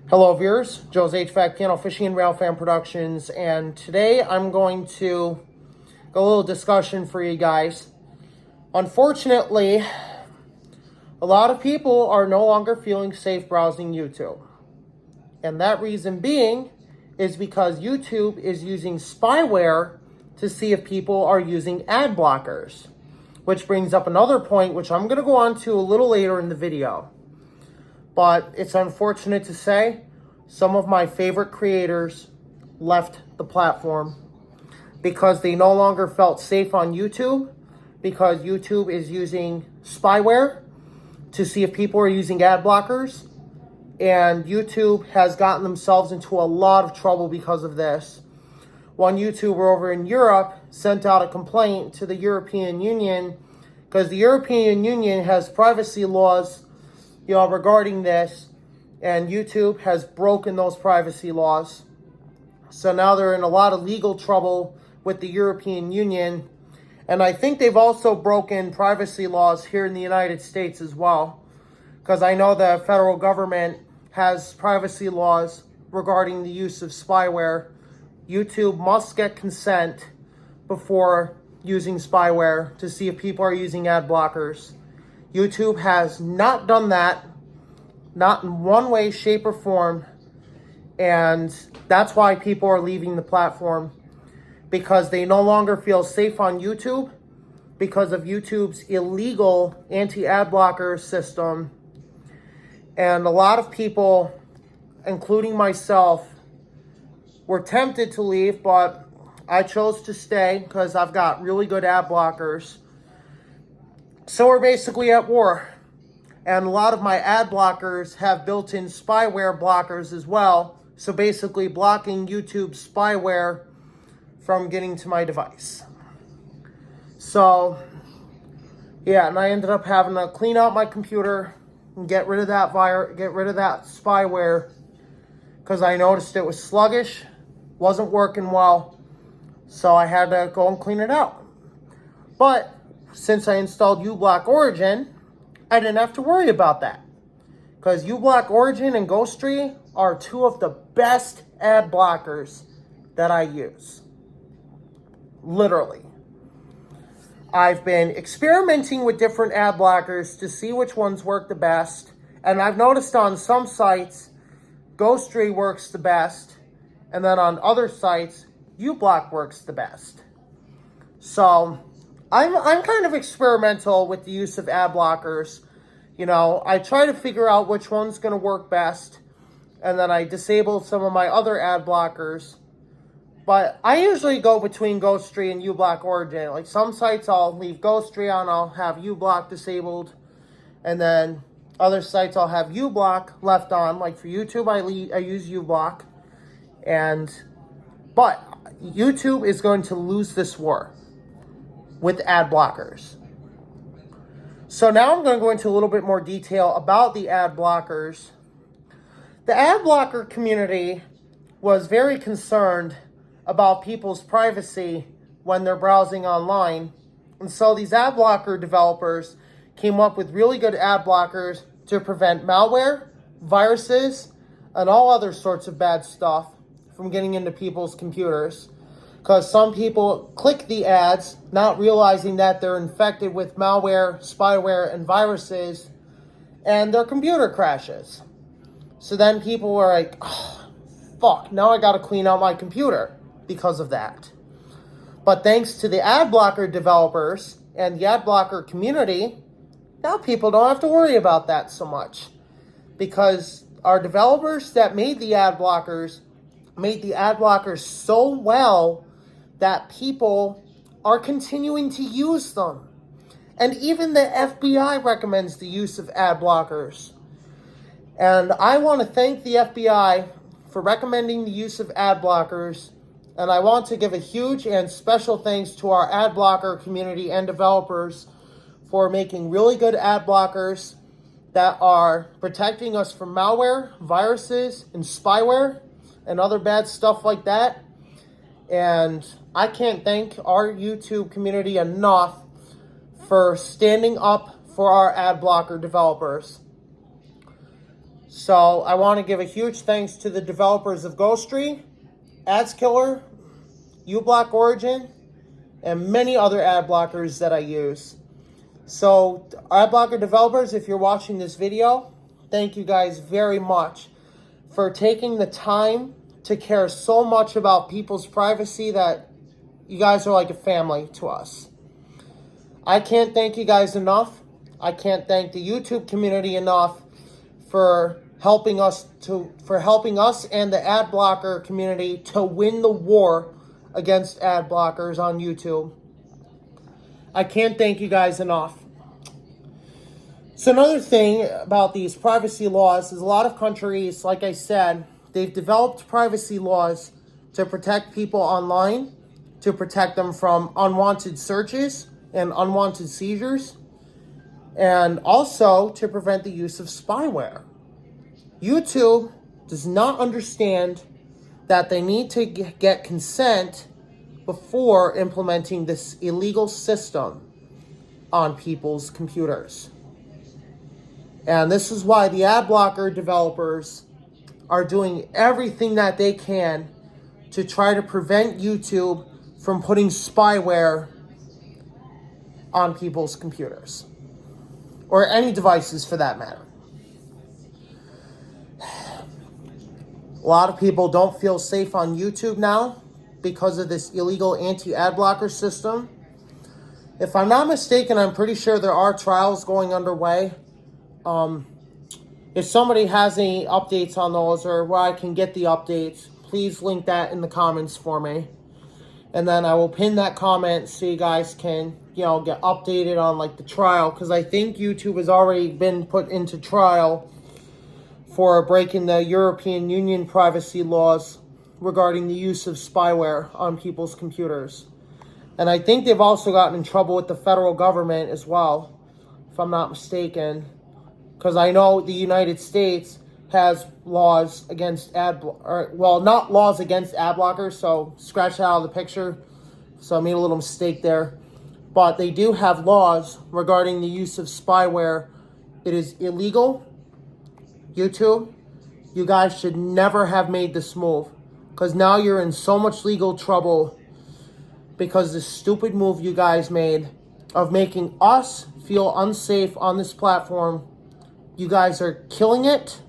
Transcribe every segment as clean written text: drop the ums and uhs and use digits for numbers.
Hello viewers, Joe's HVAC Piano Fishing and Railfan Productions, and today I'm going to go a little discussion for you guys. Unfortunately, a lot of people are no longer feeling safe browsing YouTube. And that reason being is because YouTube is using spyware to see if people are using ad blockers. Which brings up another point, which I'm going to go on to a little later in the video. But it's unfortunate to say, some of my favorite creators left the platform because they no longer felt safe on YouTube, because YouTube is using spyware to see if people are using ad blockers. And YouTube has gotten themselves into a lot of trouble because of this. One YouTuber over in Europe sent out a complaint to the European Union because the European Union has privacy laws regarding this, and YouTube has broken those privacy laws. So now they're in a lot of legal trouble with the European Union, and I think they've also broken privacy laws here in the United States as well, because I know the federal government has privacy laws regarding the use of spyware. YouTube must get consent before using spyware to see if people are using ad blockers. YouTube has not done that, not in one way, shape, or form, and that's why people are leaving the platform, because they no longer feel safe on YouTube because of YouTube's illegal anti-ad blocker system. And a lot of people, including myself, were tempted to leave, but I chose to stay because I've got really good ad blockers. So we're basically at war. And a lot of my ad blockers have built-in spyware blockers as well. So basically blocking YouTube's spyware from getting to my device. So, yeah, and I ended up having to clean out my computer and get rid of that spyware, because I noticed it was sluggish, wasn't working well. So I had to go and clean it out. But since I installed uBlock Origin, I didn't have to worry about that, because uBlock Origin and Ghostry are two of the best ad blockers that I use. Literally. I've been experimenting with different ad blockers to see which ones work the best, and I've noticed on some sites Ghostry works the best, and then on other sites uBlock works the best. So I'm kind of experimental with the use of ad blockers. I try to figure out which one's going to work best, and then I disable some of my other ad blockers. But I usually go between Ghostry and uBlock Origin. Like some sites I'll leave Ghostry on, I'll have uBlock disabled, and then other sites I'll have uBlock left on. Like for YouTube, I use uBlock, but YouTube is going to lose this war with ad blockers. So now I'm going to go into a little bit more detail about the ad blockers. The ad blocker community was very concerned about people's privacy when they're browsing online. And so these ad blocker developers came up with really good ad blockers to prevent malware, viruses, and all other sorts of bad stuff from getting into people's computers. Because some people click the ads not realizing that they're infected with malware, spyware, and viruses, and their computer crashes. So then people were like, oh, fuck, now I gotta clean out my computer because of that. But thanks to the ad blocker developers and the ad blocker community, now people don't have to worry about that so much. Because our developers that made the ad blockers so well that people are continuing to use them. And even the FBI recommends the use of ad blockers. And I want to thank the FBI for recommending the use of ad blockers. And I want to give a huge and special thanks to our ad blocker community and developers for making really good ad blockers that are protecting us from malware, viruses, and spyware, and other bad stuff like that. And I can't thank our YouTube community enough for standing up for our ad blocker developers. So I want to give a huge thanks to the developers of Ghostry, AdKiller, uBlock Origin, and many other ad blockers that I use. So ad blocker developers, if you're watching this video, thank you guys very much for taking the time to care so much about people's privacy that you guys are like a family to us. I can't thank you guys enough. I can't thank the YouTube community enough for helping us and the ad blocker community to win the war against ad blockers on YouTube. I can't thank you guys enough. So another thing about these privacy laws is a lot of countries, like I said, they've developed privacy laws to protect people online, to protect them from unwanted searches and unwanted seizures, and also to prevent the use of spyware. YouTube does not understand that they need to get consent before implementing this illegal system on people's computers. And this is why the ad blocker developers are doing everything that they can to try to prevent YouTube from putting spyware on people's computers, or any devices for that matter. A lot of people don't feel safe on YouTube now because of this illegal anti-ad blocker system. If I'm not mistaken, I'm pretty sure there are trials going underway. If somebody has any updates on those or where I can get the updates, please link that in the comments for me. And then I will pin that comment so you guys can, get updated on like the trial, because I think YouTube has already been put into trial for breaking the European Union privacy laws regarding the use of spyware on people's computers. And I think they've also gotten in trouble with the federal government as well, if I'm not mistaken, because I know the United States has laws against not laws against ad blockers, so scratch that out of the picture. So I made a little mistake there. But they do have laws regarding the use of spyware. It is illegal. YouTube, you guys should never have made this move, because now you're in so much legal trouble because the stupid move you guys made of making us feel unsafe on this platform. You guys are killing it.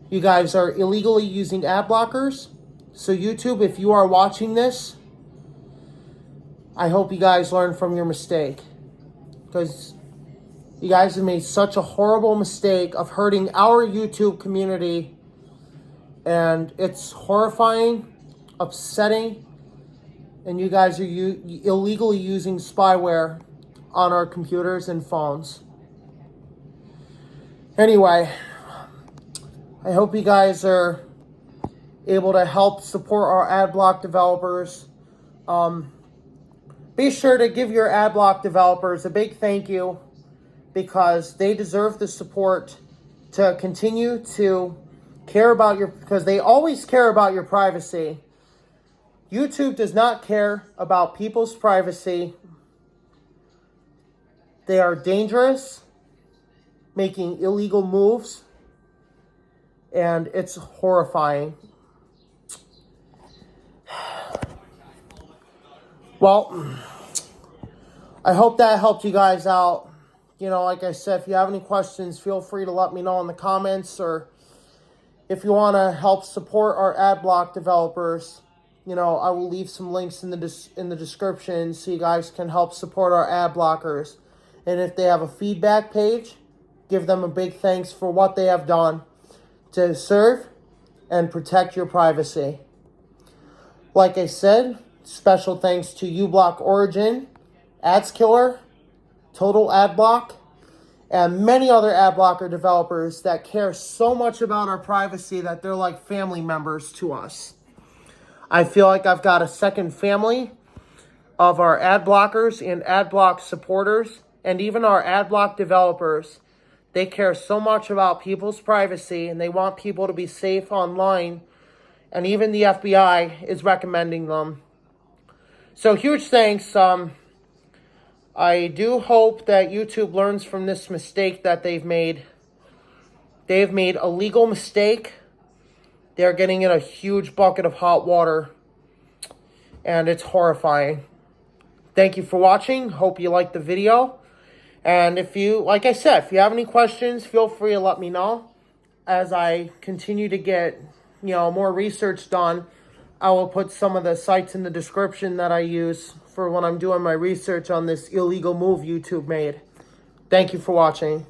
You guys are illegally using ad blockers. So YouTube, if you are watching this, I hope you guys learn from your mistake, because you guys have made such a horrible mistake of hurting our YouTube community, and it's horrifying, upsetting, and you guys are illegally using spyware on our computers and phones. Anyway, I hope you guys are able to help support our AdBlock developers. Be sure to give your AdBlock developers a big thank you, because they deserve the support to continue to care about because they always care about your privacy. YouTube does not care about people's privacy. They are dangerous, making illegal moves, and it's horrifying. Well, I hope that helped you guys out. Like I said, if you have any questions, feel free to let me know in the comments, or if you want to help support our AdBlock developers, I will leave some links in the description so you guys can help support our ad blockers. And if they have a feedback page, give them a big thanks for what they have done to serve and protect your privacy. Like I said, special thanks to uBlock Origin, AdKiller, Total AdBlock, and many other ad blocker developers that care so much about our privacy that they're like family members to us. I feel like I've got a second family of our ad blockers and AdBlock supporters, and even our AdBlock developers. They care so much about people's privacy, and they want people to be safe online, and even the FBI is recommending them. So huge thanks. I do hope that YouTube learns from this mistake that they've made, They've made a legal mistake. They're getting in a huge bucket of hot water. And it's horrifying. Thank you for watching. Hope you liked the video. And if you, like I said, if you have any questions, feel free to let me know. As I continue to get, more research done, I will put some of the sites in the description that I use for when I'm doing my research on this illegal move YouTube made. Thank you for watching.